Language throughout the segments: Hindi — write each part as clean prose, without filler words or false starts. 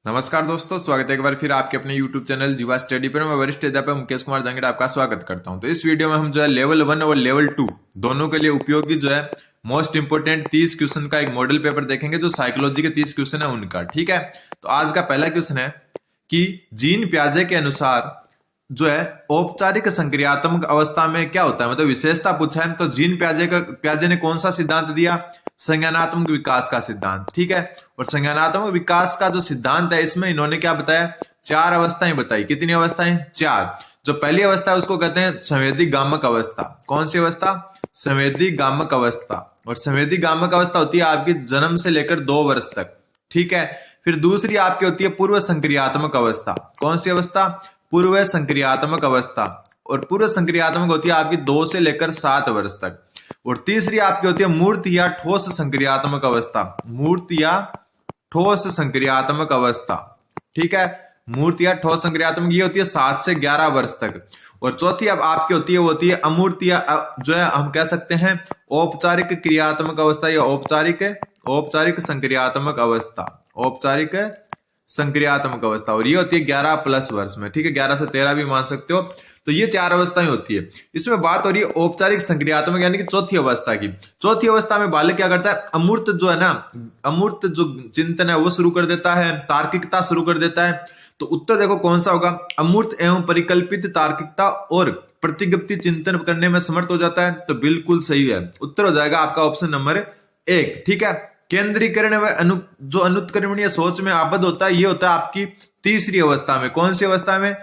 नमस्कार दोस्तों, स्वागत है एक बार फिर आपके अपने YouTube चैनल जीवा स्टडी पर। मैं वरिष्ठ अध्यापक मुकेश कुमार जंगड़ आपका स्वागत करता हूं। तो इस वीडियो में हम जो है लेवल 1 और लेवल 2 दोनों के लिए उपयोगी जो है मोस्ट इंपोर्टेंट 30 क्वेश्चन का एक मॉडल पेपर देखेंगे, जो साइकोलॉजी के 30 क्वेश्चन है उनका। ठीक है, तो आज का पहला क्वेश्चन है कि जीन पियाजे के अनुसार जो है औपचारिक संक्रियात्मक अवस्था में क्या होता है, मतलब विशेषता पूछा है। तो जीन पियाजे ने कौन सा सिद्धांत दिया? संज्ञानात्मक विकास का सिद्धांत। ठीक है, और संज्ञानात्मक विकास का जो सिद्धांत है इसमें इन्होंने क्या बताया? 4 अवस्थाएं बताई। कितनी अवस्थाएं? 4। जो पहली अवस्था है उसको कहते हैं संवेदी गामक अवस्था। कौन सी अवस्था? संवेदी गामक अवस्था। और संवेदी गामक अवस्था होती है आपकी जन्म से लेकर 2 वर्ष तक। ठीक है, फिर दूसरी आपकी होती है पूर्व संक्रियात्मक अवस्था। कौन सी अवस्था? पूर्व संक्रियात्मक अवस्था। और पूर्व संक्रियात्मक होती है आपकी 2 से लेकर 7 वर्ष तक। और तीसरी आपकी होती है मूर्त या ठोस संक्रियात्मक अवस्था। मूर्त या ठोस संक्रियात्मक अवस्था। ठीक है, मूर्त या ठोस संक्रियात्मक ये होती है 7 से 11 वर्ष तक। और चौथी अब आपकी होती है वो होती है अमूर्त या जो है हम कह सकते हैं औपचारिक क्रियात्मक अवस्था या औपचारिक संक्रियात्मक अवस्था। औपचारिक संक्रियात्मक अवस्था, और ये होती है 11 प्लस वर्ष में। ठीक है, 11 से 13 भी मान सकते हो। तो ये 4 अवस्थाएं होती है। इसमें बात हो रही है औपचारिक संक्रियात्मक यानी कि चौथी अवस्था की। चौथी अवस्था में बालक क्या करता है? अमूर्त जो है ना, अमूर्त जो चिंतन है वो शुरू कर देता है, तार्किकता शुरू कर देता है। तो उत्तर देखो कौन सा होगा? अमूर्त एवं परिकल्पित तार्किकता और प्रतिगप्ति चिंतन करने में समर्थ हो जाता है। तो बिल्कुल सही है, उत्तर हो जाएगा आपका ऑप्शन नंबर 1। ठीक है, केंद्रीकरण व जो अनुत्क्रमणीय सोच में आबद्ध होता है, ये होता है आपकी तीसरी अवस्था में। कौन सी अवस्था में?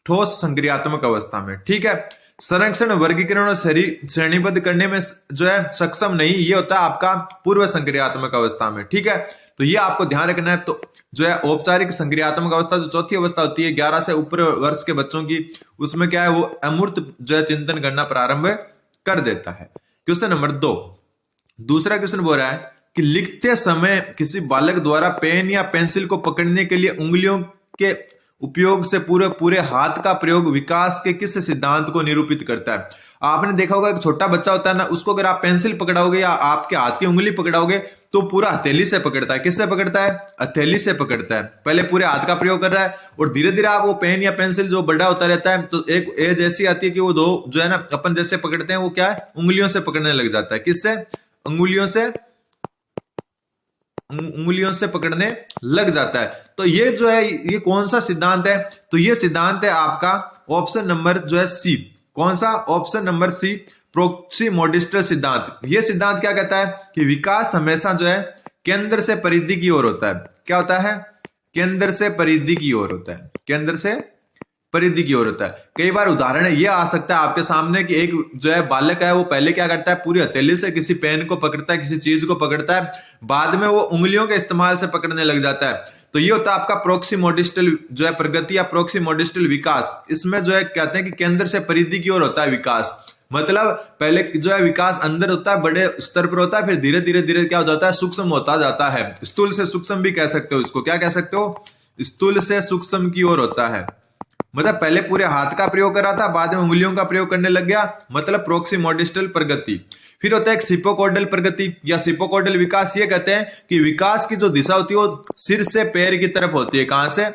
ठोस संक्रियात्मक अवस्था में। ठीक है, संरक्षण, वर्गीकरण और श्रेणीबद्ध करने में जो है सक्षम नहीं, ये होता है आपका पूर्व संक्रियात्मक अवस्था में। ठीक है, तो ये आपको ध्यान रखना है। तो जो है औपचारिक संक्रियात्मक अवस्था जो चौथी अवस्था होती है 11 से ऊपर वर्ष के बच्चों की, उसमें क्या है वो अमूर्त जो है चिंतन करना प्रारंभ कर देता है। क्वेश्चन नंबर 2, दूसरा क्वेश्चन बोल रहा है कि लिखते समय किसी बालक द्वारा पेन या पेंसिल को पकड़ने के लिए उंगलियों के उपयोग से पूरे हाथ का प्रयोग विकास के किस सिद्धांत को निरूपित करता है? आपने देखा होगा एक छोटा बच्चा होता है ना, उसको अगर आप पेंसिल पकड़ाओगे या आपके हाथ की उंगली पकड़ाओगे तो पूरा हथेली से पकड़ता है। किससे पकड़ता है? हथेली से पकड़ता है। पहले पूरे हाथ का प्रयोग कर रहा है और धीरे धीरे आप वो पेन या पेंसिल जो बड़ा होता रहता है तो एक एज ऐसी आती है कि वो दो जो है ना अपन जैसे पकड़ते हैं वो क्या है? उंगलियों से पकड़ने लग जाता है। किससे? उंगलियों से पकड़ने लग जाता है। तो ये जो है ये कौन सा सिद्धांत है? तो ये सिद्धांत है आपका ऑप्शन नंबर जो है सी। कौन सा? ऑप्शन नंबर सी, प्रोक्सीमोडिस्टल सिद्धांत। ये सिद्धांत क्या कहता है कि विकास हमेशा जो है केंद्र से परिधि की ओर होता है। क्या होता है? केंद्र से परिधि की ओर होता है। केंद्र से परिधि की ओर होता है। कई बार उदाहरण ये आ सकता है आपके सामने कि एक जो है बालक है वो पहले क्या करता है? पूरी हथेली से किसी पेन को पकड़ता है, किसी चीज को पकड़ता है, बाद में वो उंगलियों के इस्तेमाल से पकड़ने लग जाता है। तो ये होता है आपका प्रोक्सीमोडिस्टल जो है प्रगति या प्रोक्सीमोडिस्टल विकास। इसमें जो है कहते हैं कि केंद्र से परिधि की ओर होता है विकास। मतलब पहले जो है विकास अंदर होता है, बड़े स्तर पर होता है, फिर धीरे धीरे धीरे क्या हो जाता है? सूक्ष्म होता जाता है। स्थूल से सूक्ष्म भी कह सकते हो इसको। क्या कह सकते हो? स्थूल से सूक्ष्म की ओर होता है। मतलब पहले पूरे हाथ का प्रयोग कर रहा था, बाद में उंगलियों का प्रयोग करने लग गया, मतलब प्रोक्सीमोडिस्टल प्रगति। फिर होता है एक सिपोकोडल प्रगति या सिपोकोडल विकास। ये कहते हैं कि विकास की जो दिशा होती है वो सिर से पैर की तरफ होती है। कहां से?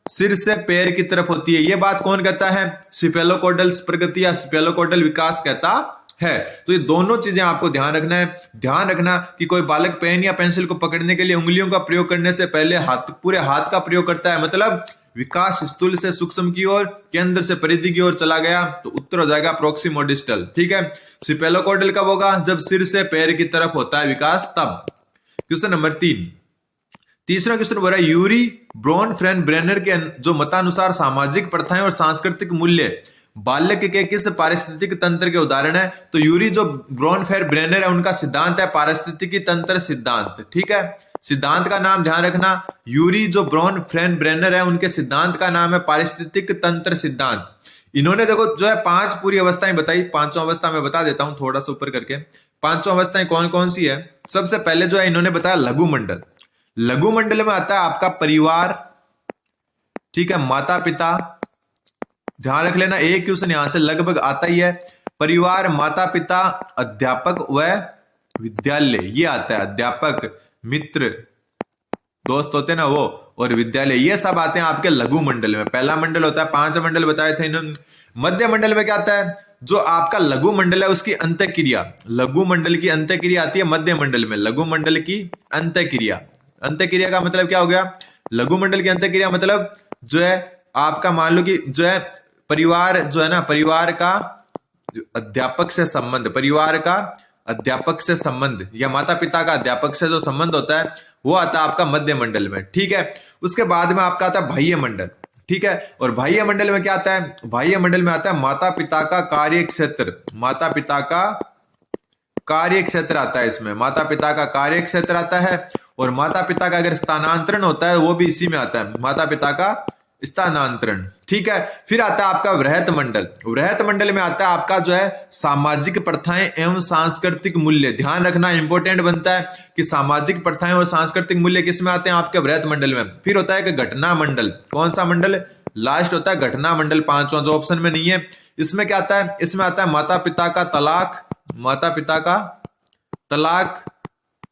सिर से पैर की तरफ होती है। ये बात कौन कहता है? सिफेलोकोडल प्रगति या सिफेलोकोडल विकास कहता है। तो ये दोनों चीजें आपको ध्यान रखना है। ध्यान रखना कि कोई बालक पेन या पेंसिल को पकड़ने के लिए उंगलियों का प्रयोग करने से पहले पूरे हाथ का प्रयोग करता है। मतलब विकास स्थूल से सूक्ष्म की ओर, केंद्र से परिधि की ओर चला गया। तो उत्तर हो जाएगा प्रोक्सीमोडिस्टल। ठीक है, सिफेलोकोडल कब होगा? जब सिर से पैर की तरफ होता है विकास, तब। क्वेश्चन नंबर 3, तीसरा क्वेश्चन बोल रहा है यूरी ब्रोनफेन-ब्रेनर के जो मतानुसार सामाजिक प्रथाएं और सांस्कृतिक मूल्य बाल्य के किस पारिस्थितिक तंत्र के उदाहरण है? तो यूरी जो ब्रोनफेन-ब्रेनर है उनका सिद्धांत है पारिस्थितिकी तंत्र सिद्धांत। ठीक है, सिद्धांत का नाम ध्यान रखना। यूरी जो ब्रोनफेन-ब्रेनर है उनके सिद्धांत का नाम है पारिस्थितिक तंत्र सिद्धांत। इन्होंने देखो जो है 5 पूरी अवस्थाएं बताई। 5वां अवस्था में बता देता हूं थोड़ा सा ऊपर करके। 5 अवस्थाएं कौन कौन सी है? सबसे पहले जो है इन्होंने बताया लघु मंडल। लघु मंडल में आता है आपका परिवार, ठीक है, माता पिता। ध्यान रख लेना, एक क्वेश्चन यहां से लगभग आता ही है। परिवार, माता पिता, अध्यापक व विद्यालय, ये आता है। अध्यापक, मित्र, दोस्त होते हैं ना वो, और विद्यालय, ये सब आते हैं आपके लघु मंडल में। पहला मंडल होता है, 5 मंडल बताए थे इन्होंने। मध्य मंडल में क्या आता है, जो आपका लघु मंडल है उसकी अंतःक्रिया, लघु मंडल की अंतःक्रिया आती है मध्य मंडल में। लघु मंडल की अंतःक्रिया, अंतःक्रिया का मतलब क्या हो गया, लघु मंडल की अंतःक्रिया मतलब जो है आपका मान लो कि जो है परिवार जो है ना, परिवार का अध्यापक से संबंध, परिवार का अध्यापक से संबंध या माता पिता का अध्यापक से जो संबंध होता है वो आता है आपका मध्य मंडल में। ठीक है, उसके बाद में आपका आता है बाह्य मंडल। ठीक है, और बाह्य मंडल में क्या आता है, बाह्य मंडल में आता है माता पिता का कार्य क्षेत्र, माता पिता का कार्य क्षेत्र आता है इसमें, माता पिता का कार्य क्षेत्र आता है। और माता पिता का अगर स्थानांतरण होता है वो भी इसी में आता है, माता पिता का स्थानांतरण। ठीक है, फिर आता है आपका वृहत मंडल। वृहत मंडल में आता है आपका जो है सामाजिक प्रथाएं एवं सांस्कृतिक मूल्य। ध्यान रखना इंपॉर्टेंट बनता है कि सामाजिक प्रथाएं और सांस्कृतिक मूल्य किसमें आते हैं, आपके वृहत मंडल में। फिर होता है कि घटना मंडल, कौन सा मंडल लास्ट होता है, घटना मंडल, पांचवा जो ऑप्शन में नहीं है। इसमें क्या आता है, इसमें आता है माता पिता का तलाक, माता पिता का तलाक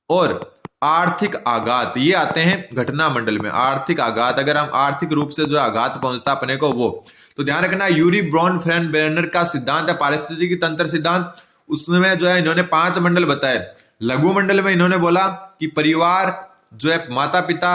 और आर्थिक आघात, ये आते हैं घटना मंडल में। आर्थिक आघात, अगर हम आर्थिक रूप से जो आघात पहुंचता अपने को वो, तो ध्यान रखना यूरी ब्रॉन फ्रेंड बेरनर का सिद्धांत है पारिस्थितिकी तंत्र सिद्धांत, उसमें जो है इन्होंने 5 मंडल बताए। लघु मंडल में इन्होंने बोला कि परिवार जो है माता पिता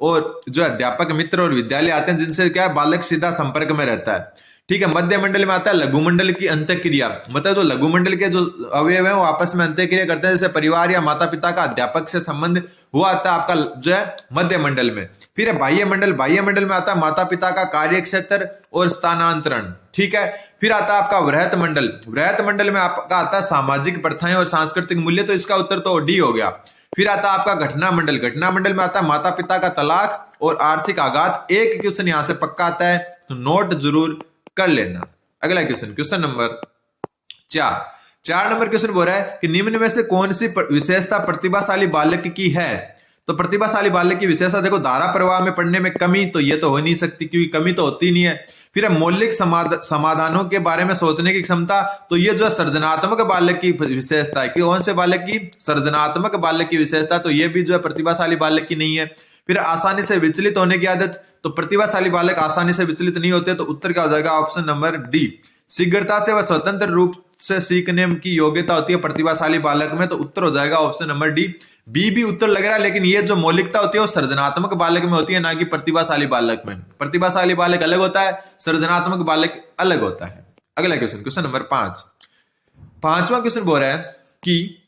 और जो अध्यापक मित्र और विद्यालय आते हैं जिनसे क्या है बालक सीधा संपर्क में रहता है। ठीक है, मध्य मंडल में आता है लघु मंडल की अंतःक्रिया, मतलब जो लघु मंडल के जो अवयव हैं वो आपस में अंतःक्रिया करते हैं, जैसे परिवार या माता पिता का अध्यापक से संबंध, वो आता है आपका जो है मध्य मंडल में। फिर है बाह्य मंडल, बाह्य मंडल में आता है माता पिता का कार्य क्षेत्र और स्थानांतरण। ठीक है, फिर आता है आपका वृहत मंडल, वृहत मंडल में आपका आता है सामाजिक प्रथाएं और सांस्कृतिक मूल्य, तो इसका उत्तर तो डी हो गया। फिर आता है आपका घटना मंडल, घटना मंडल में आता है माता पिता का तलाक और आर्थिक आघात। एक क्वेश्चन यहां से पक्का आता है तो नोट जरूर कर लेना। अगला question, question number 4 number question बोल रहा है कि निम्न में से कौन सी विशेषता प्रतिभाशाली बालक की है। तो प्रतिभाशाली बालक की विशेषता देखो, धारा प्रवाह में पढ़ने में कमी, तो ये तो हो नहीं सकती क्योंकि कमी तो होती नहीं है। फिर मौलिक समाधानों के बारे में सोचने की क्षमता, तो ये जो सृजनात्मक बालक की विशेषता है, कि कौन से बालक की, सृजनात्मक बालक की विशेषता, तो ये भी जो है प्रतिभाशाली बालक की नहीं है। फिर आसानी से विचलित होने की आदत, तो प्रतिभाशाली बालक आसानी से विचलित नहीं होते, तो उत्तर क्या हो जाएगा, ऑप्शन नंबर डी। शीघ्रता से व स्वतंत्र रूप से सीखने की योग्यता होती है प्रतिभाशाली बालक में, तो उत्तर हो जाएगा ऑप्शन नंबर डी। बी भी उत्तर लग रहा है, लेकिन ये जो मौलिकता होती है वो सृजनात्मक बालक में होती है, ना कि प्रतिभाशाली बालक में। प्रतिभाशाली बालक अलग होता है, सृजनात्मक बालक अलग होता है। अगला क्वेश्चन, क्वेश्चन नंबर 5, पांचवा क्वेश्चन बोल रहा है कि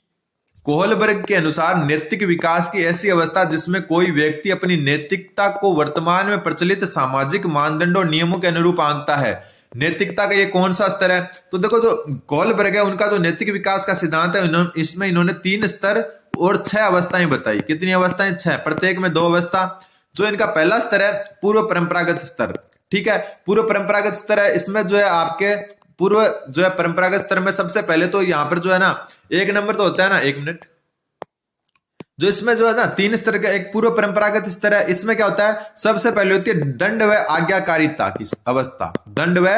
कोहलबर्ग के अनुसार नैतिक विकास की ऐसी अवस्था जिसमें कोई व्यक्ति अपनी नैतिकता को वर्तमान में प्रचलित सामाजिक मानदंडों और नियमों के अनुरूप आंकता है। नैतिकता का ये कौन सा स्तर है, तो देखो जो कोहलबर्ग है उनका जो नैतिक विकास का सिद्धांत है, इसमें इन्होंने 3 स्तर और 6 अवस्थाएं बताई। कितनी अवस्थाएं, 6, प्रत्येक में 2 अवस्था। जो इनका पहला स्तर है पूर्व परंपरागत स्तर। ठीक है, पूर्व परंपरागत स्तर है, इसमें जो है आपके पूर्व जो है परंपरागत स्तर में सबसे पहले तो यहां पर जो है ना 1 नंबर तो होता है ना, 1 मिनट, जो इसमें जो है ना 3 स्तर का एक पूर्व परंपरागत स्तर है। इसमें क्या होता है, सबसे पहले होती है दंड व आज्ञाकारिता की अवस्था। दंड व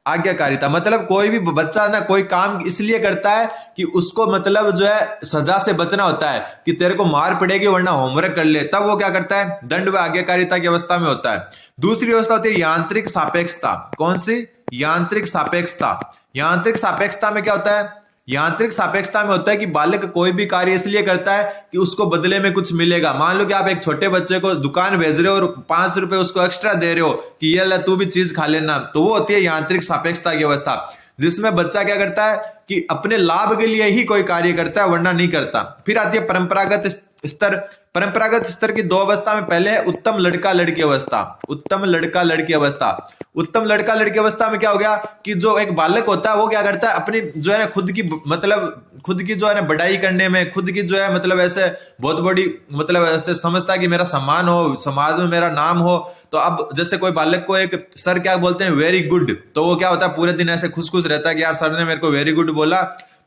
आज्ञाकारिता मतलब कोई भी बच्चा ना कोई काम इसलिए करता है कि उसको मतलब जो है सजा से बचना होता है, कि तेरे को मार पड़ेगी वरना होमवर्क कर ले, तब वो क्या करता है, दंड व आज्ञाकारिता की अवस्था में होता है। दूसरी अवस्था होती है यांत्रिक सापेक्षता। कौन सी, यांत्रिक सापेक्षता। यांत्रिक सापेक्षता में क्या होता है, यांत्रिक सापेक्षता में होता है कि बालक कोई भी कार्य इसलिए करता है कि उसको बदले में कुछ मिलेगा। मान लो कि आप एक छोटे बच्चे को दुकान भेज रहे हो और 5 रुपए उसको एक्स्ट्रा दे रहे हो कि ये ला तू भी चीज खा लेना, तो वो होती है यांत्रिक सापेक्षता की अवस्था, जिसमें बच्चा क्या करता है कि अपने लाभ के लिए ही कोई कार्य करता है वरना नहीं करता। फिर आती है परंपरागत स्तर। परंपरागत स्तर की 2 अवस्था में पहले है उत्तम लड़का लड़की अवस्था। उत्तम लड़का लड़की अवस्था। उत्तम लड़का लड़की अवस्था में क्या हो गया कि जो एक बालक होता है वो क्या करता है, अपनी जो है ना खुद की जो है ना बढ़ाई करने में, खुद की जो है मतलब ऐसे बहुत बड़ी मतलब ऐसे समझता है कि मेरा सम्मान हो, समाज में मेरा नाम हो। तो अब जैसे कोई बालक को एक सर क्या बोलते हैं, वेरी गुड, तो वो क्या होता है पूरे दिन ऐसे खुश खुश रहता है कि यार सर ने मेरे को वेरी गुड बोला,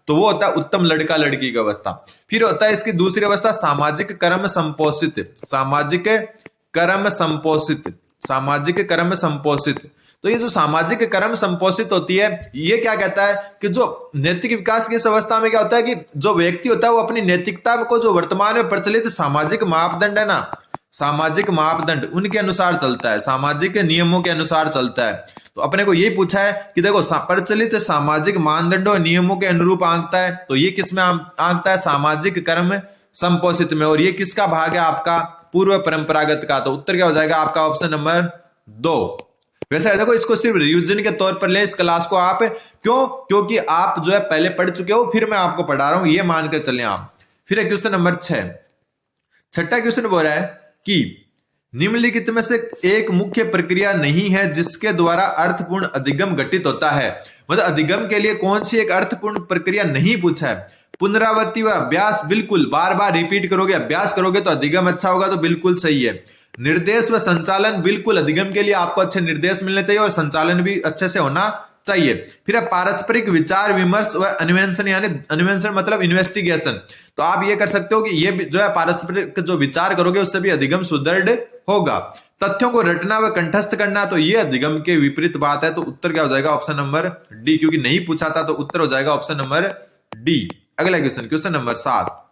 तो वो होता है उत्तम लड़का लड़की की अवस्था। फिर होता है इसकी दूसरी अवस्था सामाजिक कर्म संपोषित। सामाजिक कर्म संपोषित। सामाजिक कर्म संपोषित। तो ये जो सामाजिक कर्म संपोषित होती है, ये क्या कहता है कि जो नैतिक विकास की इस अवस्था में क्या होता है कि जो व्यक्ति होता है वो अपनी नैतिकता को जो वर्तमान में प्रचलित सामाजिक मापदंड है ना, सामाजिक मापदंड उनके अनुसार चलता है, सामाजिक नियमों के अनुसार चलता है। तो अपने को यही पूछा है कि देखो प्रचलित सामाजिक मानदंडों और नियमों के अनुरूप आंकता है, तो ये किस में आंकता है? सामाजिक कर्म संपोषित में। और ये किसका भाग है? आपका पूर्व परंपरागत का। तो उत्तर क्या हो जाएगा आपका? Option number 2। वैसे देखो इसको सिर्फ रिवीजन के तौर पर ले इस क्लास को आप, क्यों? क्योंकि आप जो है पहले पढ़ चुके हो, फिर मैं आपको पढ़ा रहा हूं, ये मानकर चले आप। फिर क्वेश्चन नंबर 6, छठा क्वेश्चन बोल रहा है कि निम्नलिखित में से एक मुख्य प्रक्रिया नहीं है जिसके द्वारा अर्थपूर्ण अधिगम घटित होता है। मतलब अधिगम के लिए कौन सी एक अर्थपूर्ण प्रक्रिया नहीं पूछा है। पुनरावृत्ति व अभ्यास, बिल्कुल बार बार रिपीट करोगे, अभ्यास करोगे तो अधिगम अच्छा होगा, तो बिल्कुल सही है। निर्देश व संचालन, बिल्कुल अधिगम के लिए आपको अच्छे निर्देश मिलने चाहिए और संचालन भी अच्छे से होना चाहिए। फिर पारस्परिक विचार विमर्श व अन्वेषण, यानी अन्वेषण मतलब इन्वेस्टिगेशन। तो आप ये कर सकते हो कि ये जो है पारस्परिक जो विचार करोगे उससे भी अधिगम सुदृढ़ होगा। तथ्यों को रटना व कंठस्थ करना, तो ये अधिगम के विपरीत बात है। तो उत्तर क्या हो जाएगा? ऑप्शन नंबर डी, क्योंकि नहीं पूछा था तो उत्तर हो जाएगा ऑप्शन नंबर डी। अगला क्वेश्चन, क्वेश्चन नंबर 7,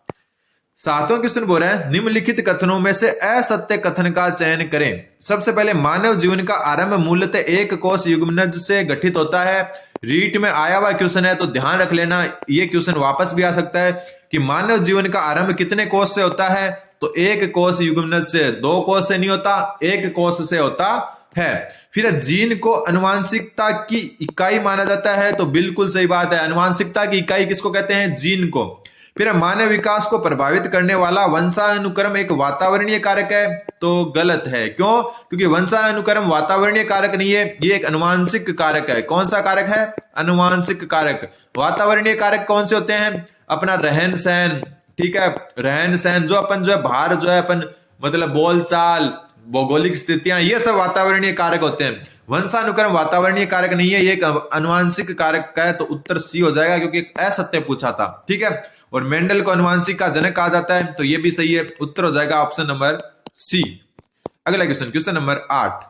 सातवां क्वेश्चन बोल रहा है निम्नलिखित कथनों में से असत्य कथन का चयन करें। सबसे पहले, मानव जीवन का आरंभ मूलतः एक कोष युग्मनज से गठित होता है। रीट में आया हुआ क्वेश्चन है, तो ध्यान रख लेना, ये क्वेश्चन वापस भी आ सकता है कि मानव जीवन का आरंभ कितने कोष से होता है? तो एक कोष युग्मनज से, 2 कोष से नहीं होता, एक कोष से होता है। फिर जीन को अनुवांशिकता की इकाई माना जाता है, तो बिल्कुल सही बात है, अनुवांशिकता की इकाई किसको कहते हैं? जीन को। फिर मानव विकास को प्रभावित करने वाला वंशानुक्रम एक वातावरणीय कारक है, तो गलत है। क्यों? क्योंकि वंशानुक्रम वातावरणीय कारक नहीं है, ये एक अनुवांशिक कारक है। कौन सा कारक है? अनुवांशिक कारक। वातावरणीय कारक कौन से होते हैं? अपना रहन सहन, ठीक है, रहन सहन, जो अपन जो है बाहर जो है अपन मतलब बोलचाल, भौगोलिक स्थितियां, ये सब वातावरणीय कारक होते हैं। वंशानुक्रम वातावरणीय कारक नहीं है, ये एक अनुवांशिक कारक का है। तो उत्तर सी हो जाएगा, क्योंकि असत्य पूछा था, ठीक है। और मेंडल को अनुवांशिक का जनक कहा जाता है, तो ये भी सही है। उत्तर हो जाएगा ऑप्शन नंबर सी। अगला क्वेश्चन, क्वेश्चन नंबर 8,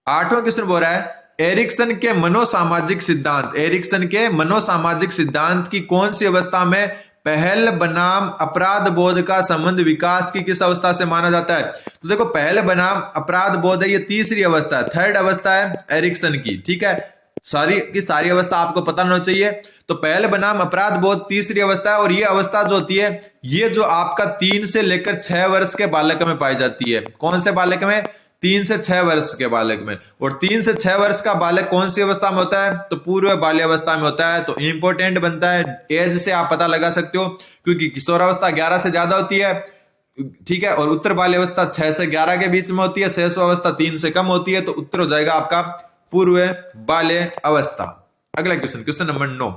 आठवां क्वेश्चन बोल रहा है एरिक्सन के मनोसामाजिक सिद्धांत, एरिक्सन के मनोसामाजिक सिद्धांत की कौन सी अवस्था में पहल बनाम अपराध बोध का संबंध विकास की किस अवस्था से माना जाता है? तो देखो पहल बनाम अपराध बोध है, ये तीसरी अवस्था है, थर्ड अवस्था है एरिक्सन की, ठीक है। सारी की सारी अवस्था आपको पता होना चाहिए। तो पहल बनाम अपराध बोध तीसरी अवस्था है, और ये अवस्था जो होती है ये जो आपका 3 से लेकर 6 वर्ष के बालक में पाई जाती है। कौन से बालक में? 3 से 6 वर्ष के बालक में। और 3 से 6 वर्ष का बालक कौन सी अवस्था में होता है? तो पूर्व बाल्यावस्था में होता है। तो इंपॉर्टेंट बनता है, एज से आप पता लगा सकते हो, क्योंकि किशोरावस्था 11 से ज्यादा होती है, ठीक है, और उत्तर बाल्यावस्था 6 से 11 के बीच में होती है, शैशवावस्था 3 से कम होती है। तो उत्तर हो जाएगा आपका पूर्व बाल्य अवस्था। अगला क्वेश्चन, क्वेश्चन नंबर 9,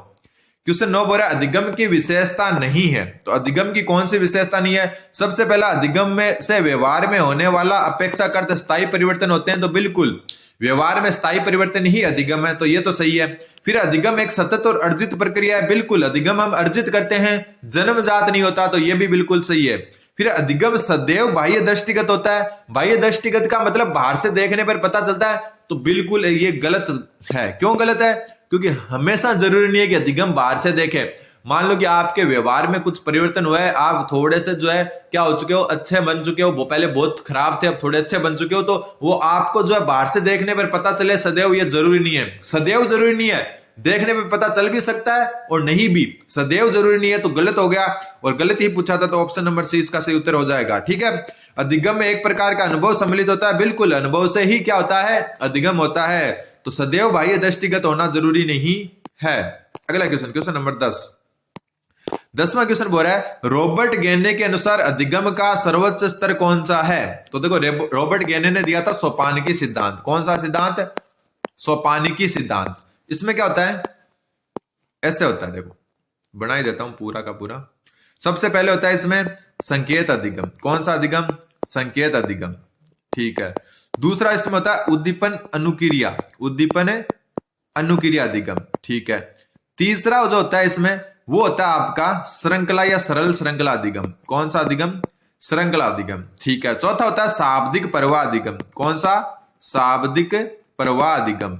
क्वेश्चन 9 बोल रहा है अधिगम की विशेषता नहीं है। तो अधिगम की कौन सी विशेषता नहीं है? सबसे पहला, अधिगम में से व्यवहार में होने वाला अपेक्षाकृत स्थायी परिवर्तन होते हैं, तो बिल्कुल व्यवहार में स्थायी परिवर्तन ही अधिगम है, तो ये तो सही है। फिर अधिगम एक सतत और अर्जित प्रक्रिया है, बिल्कुल अधिगम हम अर्जित करते हैं, जन्मजात नहीं होता, तो ये भी बिल्कुल सही है। फिर अधिगम सदैव बाह्य दृष्टिगत होता है, बाह्य दृष्टिगत का मतलब बाहर से देखने पर पता चलता है, तो बिल्कुल ये गलत है। क्यों गलत है? क्योंकि हमेशा जरूरी नहीं है कि अधिगम बाहर से देखे। मान लो कि आपके व्यवहार में कुछ परिवर्तन हुआ है, आप थोड़े से जो है क्या हो चुके हो, अच्छे बन चुके हो, वो पहले बहुत खराब थे अब थोड़े अच्छे बन चुके हो, तो वो आपको जो है बाहर से देखने पर पता चले सदैव, ये जरूरी नहीं है। सदैव जरूरी नहीं है, देखने पे पता चल भी सकता है और नहीं भी, सदैव जरूरी नहीं है। तो गलत हो गया, और गलत ही पूछा था, तो ऑप्शन नंबर सी इसका सही उत्तर हो जाएगा, ठीक है। अधिगम में एक प्रकार का अनुभव सम्मिलित होता है, बिल्कुल अनुभव से ही क्या होता है? अधिगम होता है। तो सदैव बाह्य दृष्टिगत होना जरूरी नहीं है। अगला क्वेश्चन, क्वेश्चन नंबर 10, 10वां क्वेश्चन बोल रहा है रॉबर्ट गेने के अनुसार अधिगम का सर्वोच्च स्तर कौन सा है? तो देखो रॉबर्ट गेने ने दिया था सोपानिकी सिद्धांत। कौन सा सिद्धांत? सोपानिकी सिद्धांत। इसमें क्या होता है? ऐसे होता है, देखो बना ही देता हूं पूरा का पूरा। सबसे पहले होता है इसमें संकेत अधिगम। कौन सा अधिगम? संकेत अधिगम, ठीक है। दूसरा इसमें होता है उद्दीपन अनुक्रिया, उद्दीपन अनुक्रिया अधिगम, ठीक है। तीसरा जो होता है इसमें वो होता है आपका श्रृंखला या सरल श्रृंखला अधिगम। कौन सा अधिगम? श्रृंखला अधिगम, ठीक है। चौथा होता है शाब्दिक प्रवाह अधिगम। कौन सा? शाब्दिक प्रवाह अधिगम,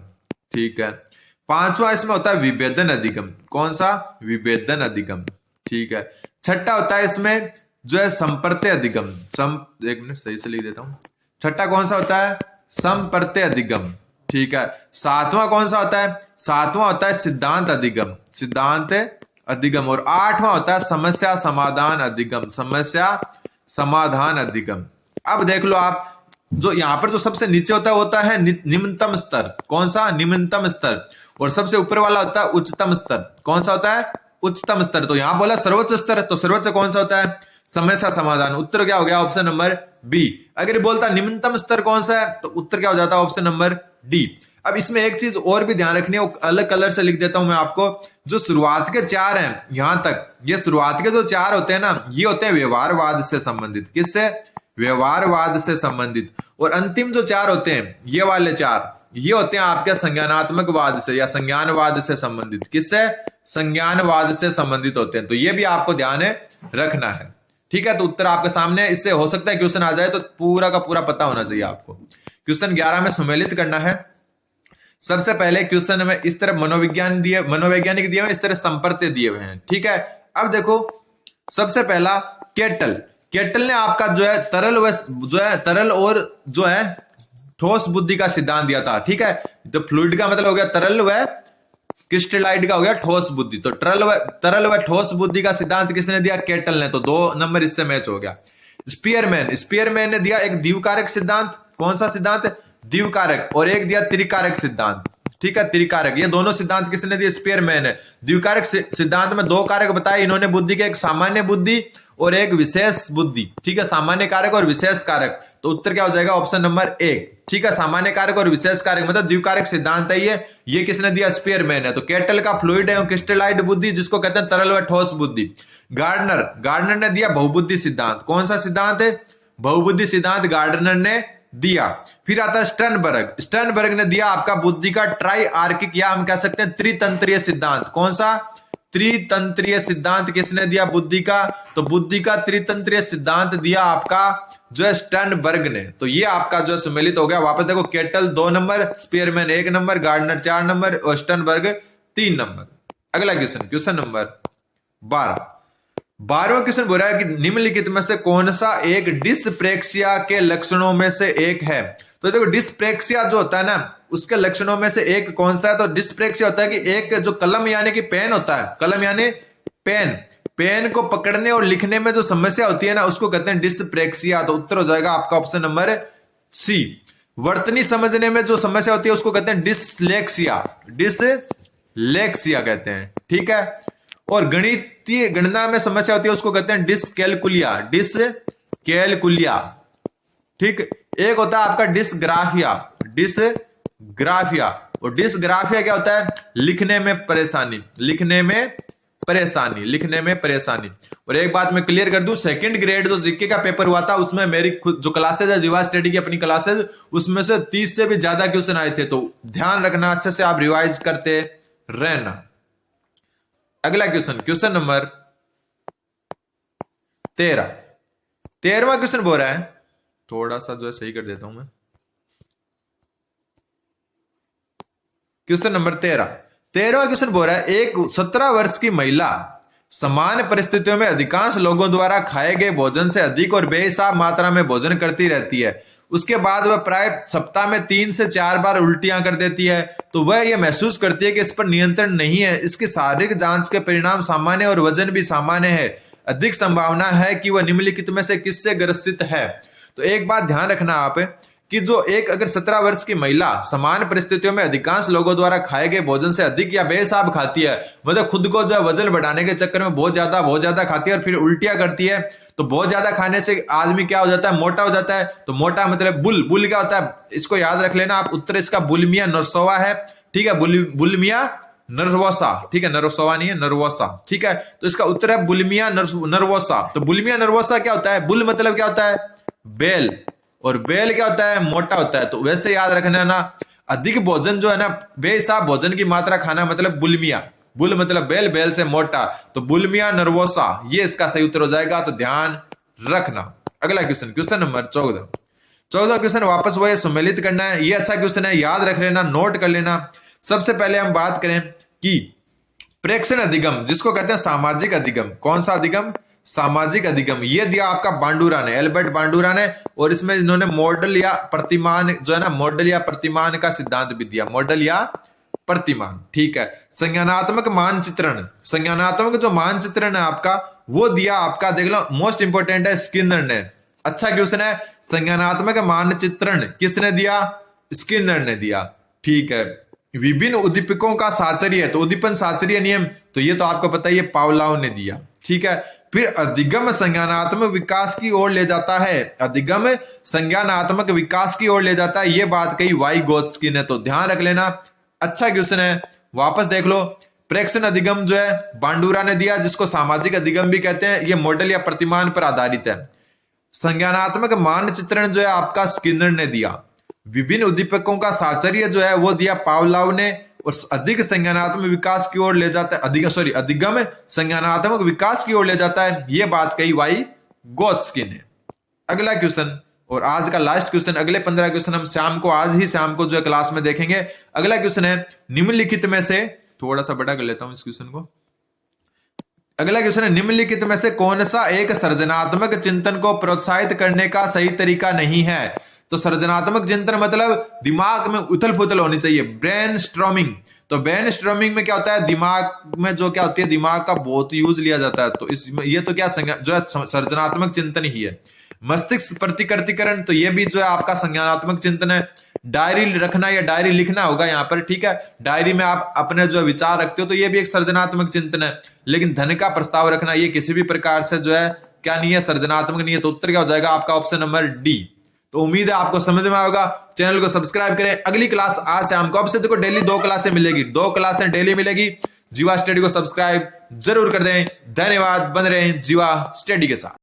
ठीक है। पांचवा इसमें होता है विभेदन अधिगम। कौन सा? विभेदन अधिगम, ठीक है। छठा होता है इसमें जो है संपर्त्य अधिगम, एक मिनट सही से लिख देता हूं। छठा कौन सा होता है? संपर्त्य अधिगम, ठीक है। सातवां कौन सा होता है? सातवां होता है सिद्धांत अधिगम, सिद्धांत अधिगम। और आठवां होता है समस्या समाधान अधिगम, समस्या समाधान अधिगम। अब देख लो आप, जो यहां पर जो सबसे नीचे होता है निम्नतम स्तर। कौन सा? निम्नतम स्तर। और सबसे ऊपर वाला होता है उच्चतम स्तर। कौन सा होता है? उच्चतम स्तर। तो यहां बोला सर्वोच्च स्तर, तो सर्वोच्च कौन सा होता है? समस्या समाधान। उत्तर क्या हो गया? Option number B. अगर बोलता निम्नतम स्तर कौन सा है, तो उत्तर क्या हो जाता है? Option number D. अब इसमें एक चीज और भी ध्यान रखनी है, अलग कलर से लिख देता हूं मैं आपको। जो शुरुआत के चार हैं यहां तक, ये शुरुआत के जो चार होते हैं ना, ये होते हैं व्यवहारवाद से संबंधित। किससे? व्यवहारवाद से संबंधित। और अंतिम जो चार होते हैं, ये वाले चार, ये होते हैं आपके संज्ञानात्मकवाद से या संज्ञानवाद से संबंधित। किससे? संज्ञानवाद से संबंधित होते हैं। तो ये भी आपको ध्यान रखना है, ठीक है। तो उत्तर आपके सामने, इससे हो सकता है क्वेश्चन आ जाए, तो पूरा का पूरा पता होना चाहिए आपको। क्वेश्चन 11 में सुमेलित करना है। सबसे पहले क्वेश्चन में इस तरह मनोवैज्ञानिक दिए हुए, इस तरह संपर्त्य दिए हुए हैं, ठीक है। अब देखो सबसे पहला केटल ने आपका जो है तरल और जो है ठोस बुद्धि का सिद्धांत दिया था, ठीक है। तो फ्लूइड का मतलब हो गया तरल व क्रिस्टलाइट का हो गया ठोस बुद्धि। तो तरल व ठोस बुद्धि का सिद्धांत किसने दिया? केटल ने। तो 2 नंबर इससे मैच हो गया। स्पीयरमैन ने दिया एक द्विकारक सिद्धांत। कौन सा सिद्धांत? द्विकारक। और एक दिया त्रिकारक सिद्धांत, ठीक है, त्रिकारक। ये दोनों सिद्धांत किसने दिए? स्पीयरमैन है। द्विकारक सिद्धांत में 2 कारक बताए इन्होंने बुद्धि के, एक सामान्य बुद्धि और एक विशेष बुद्धि, ठीक है, सामान्य कारक और विशेष कारक। तो उत्तर क्या हो जाएगा? ऑप्शन नंबर 1, ठीक है। सामान्य कारक और विशेष कारक मतलब द्विकारक सिद्धांत है ये किसने दिया? स्पीयरमैन है। तो केटल का फ्लूइड एवं क्रिस्टलाइट बुद्धि, जिसको कहते हैं तरल व ठोस बुद्धि। गार्डनर ने दिया बहुबुद्धि सिद्धांत। कौन सा सिद्धांत है? बहुबुद्धि सिद्धांत गार्डनर ने दिया। फिर आता है स्टर्नबर्ग ने दिया आपका बुद्धि का ट्राई आर्किक, या हम कह सकते हैं त्रितंत्रीय सिद्धांत। कौन सा? त्रितंत्रीय सिद्धांत किसने दिया बुद्धि का? तो बुद्धि का त्रितंत्रीय सिद्धांत दिया आपका जो है स्टर्नबर्ग ने। तो ये आपका जो है सुमेलित हो गया। वापस देखो, केटल 2 नंबर, स्पीयरमैन 1 नंबर, गार्डनर 4 नंबर और स्टर्नबर्ग 3 नंबर। अगला क्वेश्चन नंबर 12वां क्वेश्चन बोल रहा है कि निम्नलिखित में से कौन सा एक डिस्प्रेक्सिया के लक्षणों में से एक है? तो देखो डिस्प्रेक्सिया जो होता है ना, उसके लक्षणों में से एक कौन सा है? तो डिस्प्रेक्सिया होता है कि एक जो कलम यानी कि पेन होता है, कलम यानी पेन को पकड़ने और लिखने में जो समस्या होती है ना, उसको कहते हैं डिस्प्रेक्सिया। तो उत्तर हो जाएगा आपका ऑप्शन नंबर सी। वर्तनी समझने में जो समस्या होती है उसको कहते हैं डिसलेक्सिया कहते हैं, ठीक है। और गणितीय गणना में समस्या होती है उसको कहते हैं डिसकैलकुलिया, ठीक। एक होता है आपका डिसग्राफिया। और डिसग्राफिया क्या होता है? लिखने में परेशानी। और एक बात मैं क्लियर कर दूं, सेकंड ग्रेड जो जीके का पेपर हुआ था उसमें मेरी खुद जो क्लासेज है जीवा स्टडी की अपनी क्लासेज, उसमें से 30 से भी ज्यादा क्वेश्चन आए थे। तो ध्यान रखना, अच्छे से आप रिवाइज करते रहना। अगला क्वेश्चन नंबर 13वां क्वेश्चन बोल रहा है, थोड़ा सा जो है सही कर देता हूं मैं। क्वेश्चन नंबर 13वां क्वेश्चन बोल रहा है, एक 17 वर्ष की महिला समान परिस्थितियों में अधिकांश लोगों द्वारा खाए गए भोजन से अधिक और बेहिसाब मात्रा में भोजन करती रहती है। उसके बाद वह प्राय सप्ताह में 3 से 4 बार उल्टियां कर देती है। तो वह यह महसूस करती है कि इस पर नियंत्रण नहीं है। इसकी शारीरिक जांच के परिणाम सामान्य और वजन भी सामान्य है। अधिक संभावना है कि वह निम्नलिखित में से किससे ग्रसित है? तो एक बात ध्यान रखना आप कि जो एक अगर 17 वर्ष की महिला समान परिस्थितियों में अधिकांश लोगों द्वारा खाए गए भोजन से अधिक या बेहिसाब खाती है, मतलब खुद को जो वजन बढ़ाने के चक्कर में बहुत ज्यादा खाती है और फिर उल्टियां करती है, तो बहुत ज्यादा खाने से आदमी क्या हो जाता है? मोटा हो जाता है। तो मोटा मतलब बुल क्या होता है? इसको याद रख लेना आप। उत्तर इसका बुलिमिया नर्वोसा है, ठीक है, बुलिमिया नर्वोसा, ठीक है, नर्वोसा नहीं है, नर्वोसा, ठीक है। तो इसका उत्तर है बुलिमिया नर्वोसा। तो बुलिमिया नर्वोसा क्या होता है? बुल मतलब क्या होता है? बेल, और बेल क्या होता है? मोटा होता है। तो वैसे याद रखना ना, अधिक भोजन जो है ना, बेहिसाब भोजन की मात्रा खाना मतलब बुलिमिया। बुल मतलब बेल से मोटा, तो बुलिमिया नर्वोसा, ये इसका सही उत्तर हो जाएगा। तो ध्यान रखना। अगला क्वेश्चन नंबर 14 क्वेश्चन वापस वो सम्मिलित करना है। ये अच्छा क्वेश्चन है, याद रख लेना, नोट कर लेना। सबसे पहले हम बात करें कि प्रेक्षण अधिगम, जिसको कहते हैं सामाजिक अधिगम। कौन सा अधिगम? सामाजिक अधिगम, ये दिया आपका बांडुरा ने, एल्बर्ट बांडुरा ने, और इसमें इन्होंने मॉडल या प्रतिमान जो है ना, मॉडल या प्रतिमान का सिद्धांत भी दिया, मॉडल या प्रतिमान। ठीक है। संज्ञानात्मक मानचित्रण, संज्ञानात्मक जो मानचित्रण है आपका वो दिया आपका, देख लो मोस्ट इंपोर्टेंट है, स्किनर ने। अच्छा क्वेश्चन है, संज्ञानात्मक मानचित्रण किसने दिया? स्किनर ने दिया। ठीक है। विभिन्न उद्दीपकों का साचर्य, तो उद्दीपन साचर्य नियम, तो ये तो आपको पता है, ये पावलोव ने दिया। ठीक है। फिर अधिगम संज्ञानात्मक विकास की ओर ले जाता है, अधिगम संज्ञानात्मक विकास की ओर ले जाता है, ये बात कही वाइगोत्स्की ने, तो ध्यान रख लेना। अच्छा क्वेश्चन है, वापस देख लो। प्रेक्षण अधिगम जो है बांडुरा ने दिया, जिसको सामाजिक अधिगम भी कहते हैं, ये मॉडल या प्रतिमान पर आधारित है। संज्ञानात्मक मानचित्रण जो है आपका स्किनर ने दिया। विभिन्न उद्दीपकों का साचर्य जो है वो दिया पावलोव ने, और अधिक संज्ञानात्मक विकास की ओर ले जाता है, अधिगम संज्ञानात्मक विकास की ओर ले जाता है, ये बात कही वाइगोत्स्की ने। अगला क्वेश्चन और आज का लास्ट क्वेश्चन, अगले 15 क्वेश्चन हम आज ही शाम को जो है क्लास में देखेंगे। अगला क्वेश्चन है, निम्नलिखित में से, थोड़ा सा बड़ा कर लेता हूं इस क्वेश्चन को। अगला क्वेश्चन है, निम्नलिखित में से कौन सा एक सृजनात्मक चिंतन को प्रोत्साहित करने का सही तरीका नहीं है? तो सृजनात्मक चिंतन मतलब दिमाग में उथल पुथल होनी चाहिए, ब्रेन स्ट्रॉमिंग। तो ब्रेन स्ट्रॉमिंग में क्या होता है, दिमाग में जो क्या होती है, दिमाग का बहुत यूज लिया जाता है, तो इसमें ये तो क्या जो है सृजनात्मक चिंतन ही है। मस्तिष्क प्रतिकृतिकरण, तो ये भी जो है आपका संज्ञानात्मक चिंतन है। डायरी रखना या डायरी लिखना होगा यहाँ पर। ठीक है। डायरी में आप अपने जो विचार रखते हो, तो ये भी एक सृजनात्मक चिंतन है। लेकिन धन का प्रस्ताव रखना, ये किसी भी प्रकार से जो है क्या नहीं है, सृजनात्मक नहीं है। तो उत्तर क्या हो जाएगा आपका, ऑप्शन नंबर डी। तो उम्मीद है आपको समझ में आएगा। चैनल को सब्सक्राइब करें। अगली क्लास आज शाम को, अब से देखो डेली 2 क्लासें मिलेगी, 2 क्लासें डेली मिलेगी। जीवा स्टडी को सब्सक्राइब जरूर कर दें। धन्यवाद। बन रहे हैं जीवा स्टडी के साथ।